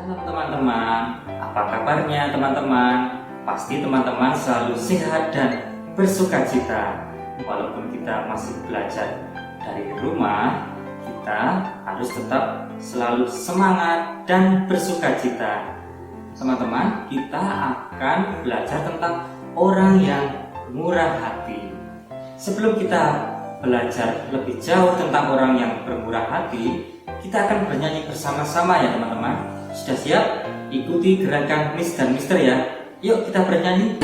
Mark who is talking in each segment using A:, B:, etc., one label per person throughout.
A: Shalom teman-teman, apa kabarnya teman-teman? Pasti teman-teman selalu sehat dan bersukacita. Walaupun kita masih belajar dari rumah, kita harus tetap selalu semangat dan bersukacita. Teman-teman, kita akan belajar tentang orang yang murah hati. Sebelum kita belajar lebih jauh tentang orang yang bermurah hati, kita akan bernyanyi bersama-sama ya teman-teman. Sudah siap? Ikuti gerakan Miss dan Mister ya. Yuk kita bernyanyi.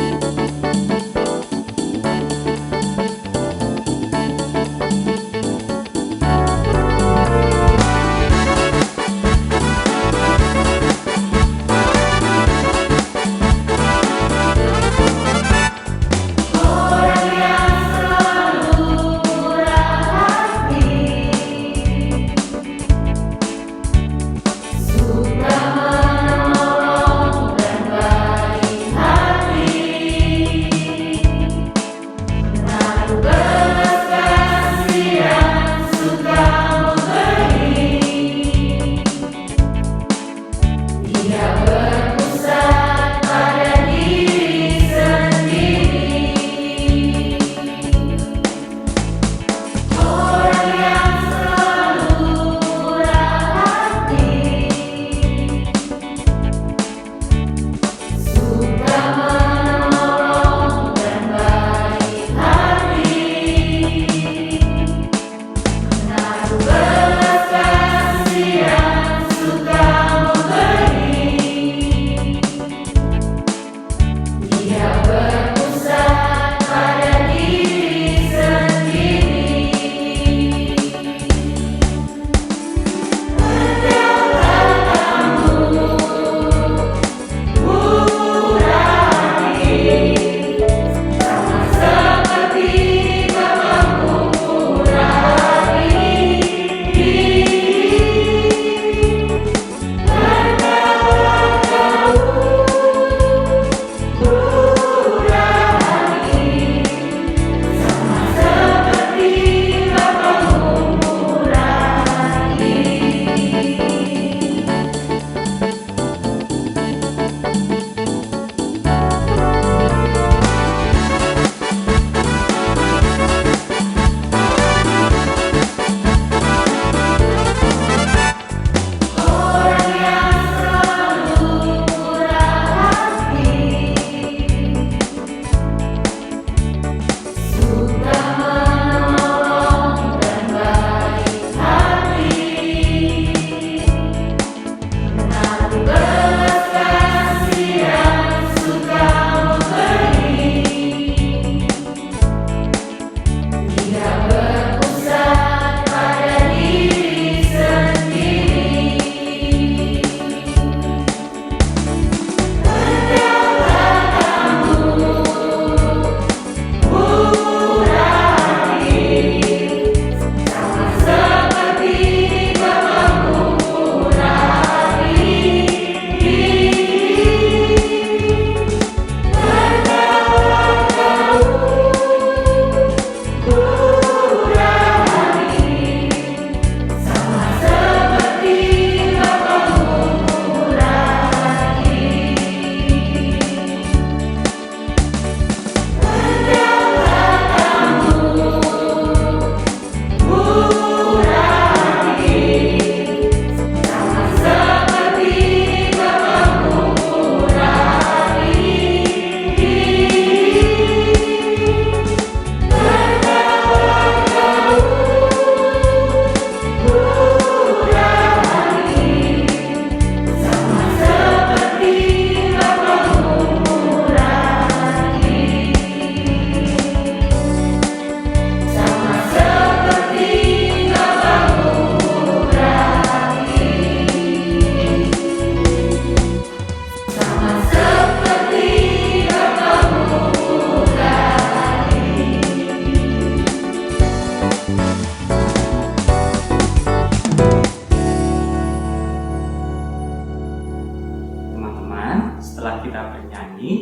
A: Setelah kita bernyanyi,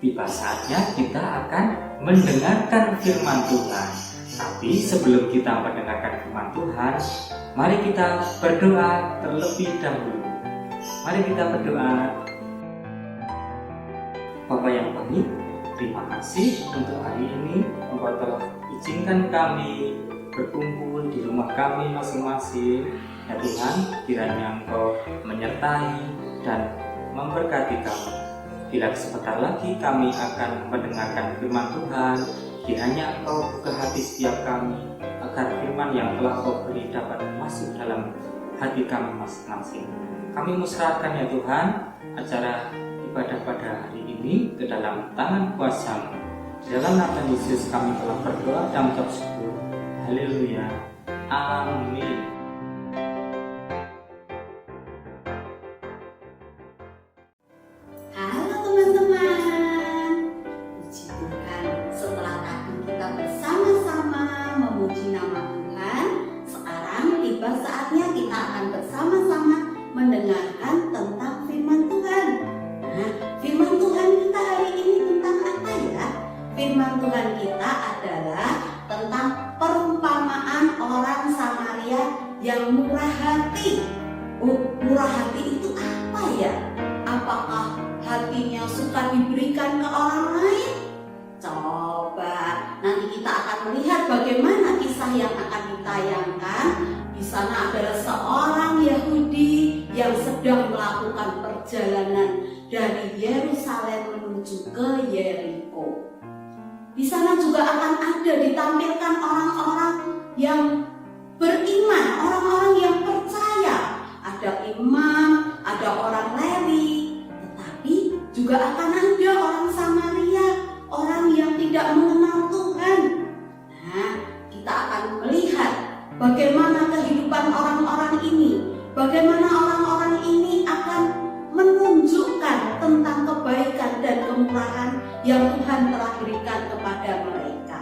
A: tiba saatnya kita akan mendengarkan firman Tuhan. Tapi sebelum kita mendengarkan firman Tuhan, mari kita berdoa terlebih dahulu. Mari kita berdoa. Bapa yang baik, terima kasih untuk hari ini Engkau telah izinkan kami berkumpul di rumah kami masing-masing. Ya Tuhan, kiranya Engkau menyertai dan memberkati kami. Bila sebentar lagi kami akan mendengarkan firman Tuhan, kiranya Engkau buka hati setiap kami, agar firman yang telah Kau beri dapat masuk dalam hati kami masing-masing. Kami musrahkan ya Tuhan acara ibadah pada hari ini ke dalam tangan kuasa-Mu. Di dalam nama Yesus kami telah berdoa dan mengucap syukur. Haleluya. Amin.
B: Halo teman-teman, puji Tuhan, setelah tadi kita bersama-sama memuji nama Tuhan, sekarang tiba saatnya kita akan bersama-sama mendengarkan tentang firman Tuhan. Nah, firman Tuhan kita hari ini tentang apa ya? Firman Tuhan kita adalah tentang perumpamaan orang Samaria yang murah hati. Murah hati itu apa ya? Apakah hatinya suka diberikan ke orang lain? Coba nanti kita akan melihat bagaimana kisah yang akan ditayangkan. Di sana adalah seorang Yahudi yang sedang melakukan perjalanan dari Yerusalem menuju ke Yeriko. Di sana juga akan ada ditampilkan orang-orang yang beriman, orang-orang yang percaya. Ada imam, ada orang Lewi, tetapi juga akan ada orang Samaria, orang yang tidak mengenal Tuhan. Nah, kita akan melihat bagaimana kehidupan orang-orang ini, bagaimana orang-orang ini akan menunjukkan tentang kebaikan dan kemurahan yang Tuhan telah berikan kepada mereka.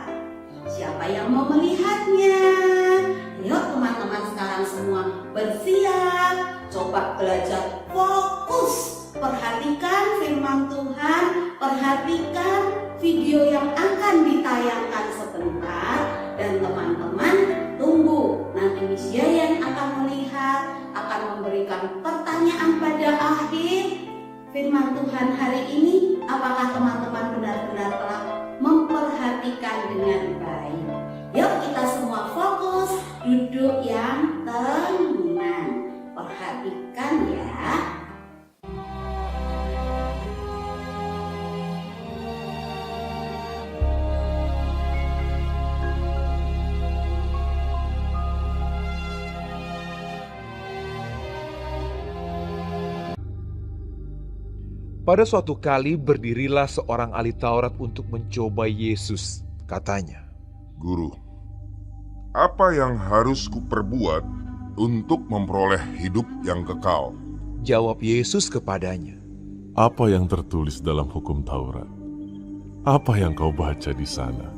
B: Siapa yang mau melihatnya? Ayo teman-teman sekarang semua bersiap, coba belajar fokus, perhatikan firman Tuhan, perhatikan video yang akan ditayangkan sebentar, dan teman-teman tunggu nanti Miss Yayan akan melihat, akan memberikan pertanyaan pada akhir firman Tuhan hari ini. Apakah teman-teman benar-benar telah memperhatikan dengan baik? Yuk kita semua fokus, duduk yang tenang, perhatikan ya.
C: Pada suatu kali berdirilah seorang ahli Taurat untuk mencoba Yesus. Katanya,
D: Guru, apa yang harus kuperbuat untuk memperoleh hidup yang kekal?
C: jawab Yesus kepadanya,
E: Apa yang tertulis dalam hukum Taurat? Apa yang kau baca di sana?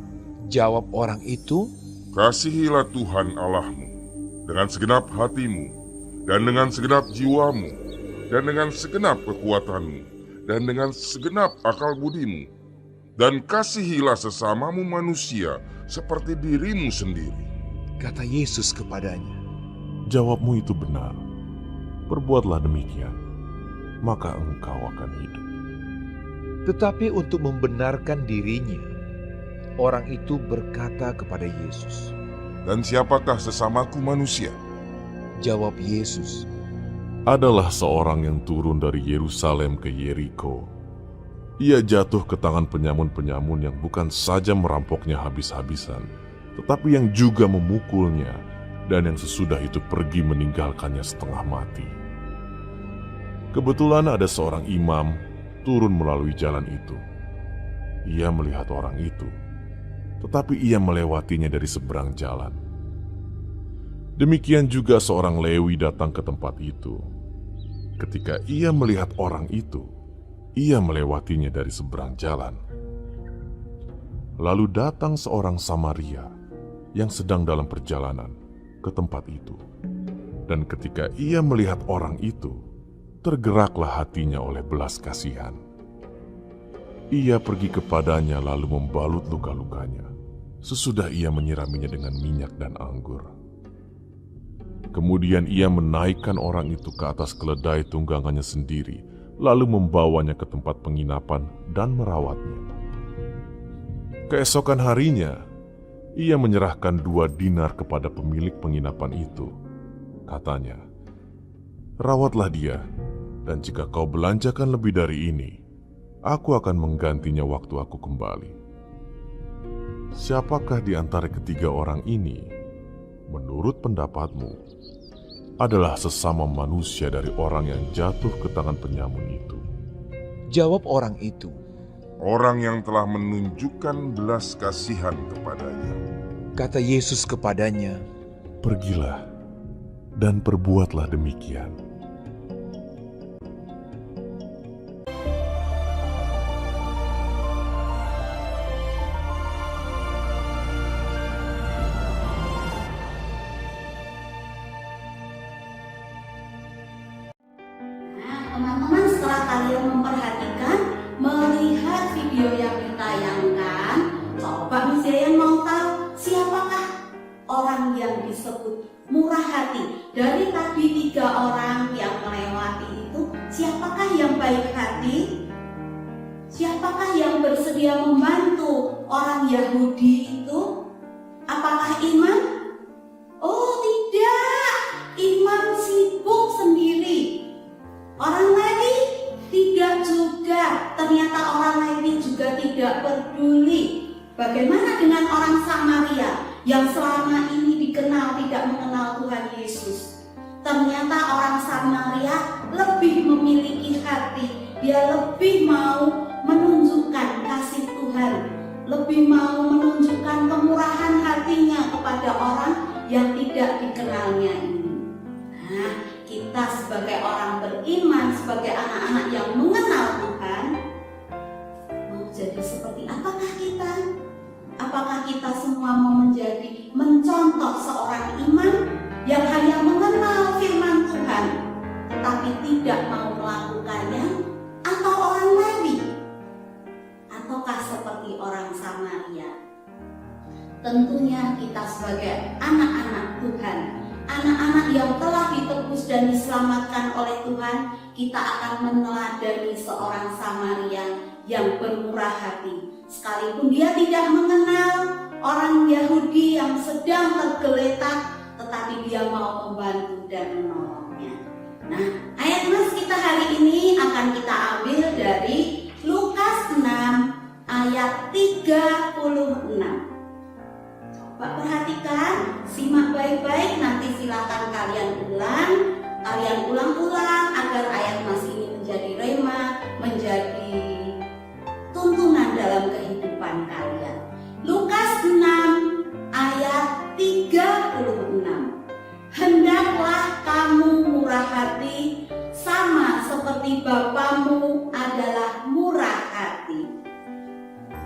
C: jawab orang itu,
D: Kasihilah Tuhan Allahmu dengan segenap hatimu, dan dengan segenap jiwamu, dan dengan segenap kekuatanmu, dan dengan segenap akal budimu, dan kasihilah sesamamu manusia seperti dirimu sendiri.
C: kata Yesus kepadanya.
E: Jawabmu itu benar. Perbuatlah demikian, maka engkau akan hidup.
C: Tetapi untuk membenarkan dirinya, orang itu berkata kepada Yesus,
D: Dan siapakah sesamaku manusia?
C: jawab Yesus,
E: Adalah seorang yang turun dari Yerusalem ke Yeriko. Ia jatuh ke tangan penyamun-penyamun yang bukan saja merampoknya habis-habisan, tetapi yang juga memukulnya, dan yang sesudah itu pergi meninggalkannya setengah mati. Kebetulan ada seorang imam turun melalui jalan itu. Ia melihat orang itu, tetapi ia melewatinya dari seberang jalan. Demikian juga seorang Lewi datang ke tempat itu. Ketika ia melihat orang itu, ia melewatinya dari seberang jalan. Lalu datang seorang Samaria yang sedang dalam perjalanan ke tempat itu. Dan ketika ia melihat orang itu, tergeraklah hatinya oleh belas kasihan. Ia pergi kepadanya lalu membalut luka-lukanya, sesudah ia menyiraminya dengan minyak dan anggur. Kemudian ia menaikkan orang itu ke atas keledai tunggangannya sendiri, lalu membawanya ke tempat penginapan dan merawatnya. Keesokan harinya, ia menyerahkan 2 dinar kepada pemilik penginapan itu. Katanya, "Rawatlah dia, dan jika kau belanjakan lebih dari ini, aku akan menggantinya waktu aku kembali." Siapakah di antara ketiga orang ini, menurut pendapatmu, adalah sesama manusia dari orang yang jatuh ke tangan penyamun itu?
C: Jawab orang itu,
D: Orang yang telah menunjukkan belas kasihan kepadanya.
C: kata Yesus kepadanya,
E: "Pergilah dan perbuatlah demikian."
B: Nah, teman-teman, setelah kalian memperhatikan, melihat video yang ditayangkan, coba Miss Yayan mau tahu siapakah orang yang disebut murah hati. Dari tadi 3 orang yang melewati itu, siapakah yang baik hati? Siapakah yang bersedia membantu orang Yahudi itu? Apakah Iman? Oh tidak, Iman sibuk sendiri. Orang Lewi tidak juga. Ternyata orang Lewi juga tidak peduli. Bagaimana dengan orang Samaria yang selama ini dikenal tidak mengenal Tuhan Yesus? Ternyata orang Samaria lebih memiliki hati. Dia lebih mau menunjukkan kasih Tuhan, lebih mau menunjukkan kemurahan hatinya kepada orang yang tidak dikenalnya ini. Nah, kita sebagai orang beriman, sebagai anak-anak yang mengenal Tuhan, mau jadi seperti apakah kita? Apakah kita semua mau menjadi mencontoh seorang iman yang hanya mengenal firman Tuhan, tetapi tidak mau melakukannya? Atau orang Lewi? Ataukah seperti orang Samaria? Tentunya kita sebagai anak-anak Tuhan, anak-anak yang telah ditebus dan diselamatkan oleh Tuhan, kita akan meneladani seorang Samaria yang bermurah hati. Sekalipun dia tidak mengenal orang Yahudi yang sedang tergeletak, tetapi dia mau membantu dan menolongnya. Nah, ayat mas kita hari ini akan kita ambil dari Lukas 6 ayat 36. Coba perhatikan, simak baik-baik, nanti silakan kalian ulang-ulang agar ayat mas ini menjadi rema, menjadi tuntunan dalam kehidupan kalian. Lukas 6 ayat 36. Hendaklah kamu murah hati sama seperti Bapamu adalah murah hati.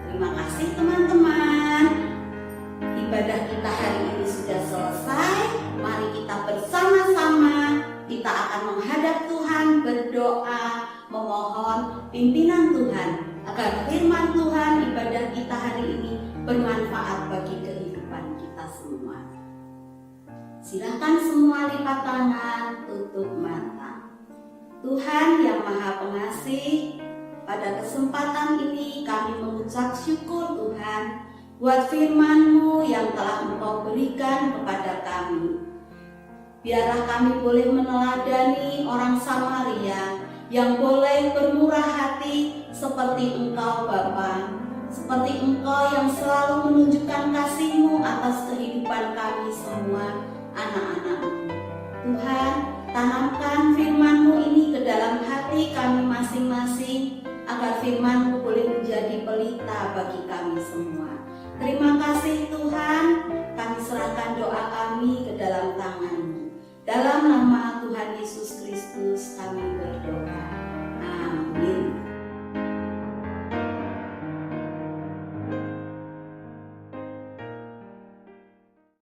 B: Terima kasih teman-teman. Ibadah kita hari ini sudah selesai. Mari kita bersama-sama, kita akan menghadap Tuhan, berdoa, memohon pimpinan Tuhan agar firman Tuhan ibadah kita hari ini bermanfaat bagi kehidupan kita semua. Silakan semua lipat tangan, tutup mata. Tuhan yang Maha Pengasih, pada kesempatan ini kami mengucap syukur Tuhan buat firman-Mu yang telah Engkau berikan kepada kami. Biarlah kami boleh meneladani orang Samaria yang boleh bermurah hati seperti Engkau Bapa, seperti Engkau yang selalu menunjukkan kasih-Mu atas kehidupan kami semua, anak-anak-Mu. Tuhan, tanamkan firman-Mu ini ke dalam hati kami masing-masing, agar firman-Mu boleh menjadi pelita bagi kami semua. Terima kasih Tuhan, kami serahkan doa kami ke dalam tangan-Mu. Dalam nama Tuhan Yesus Kristus kami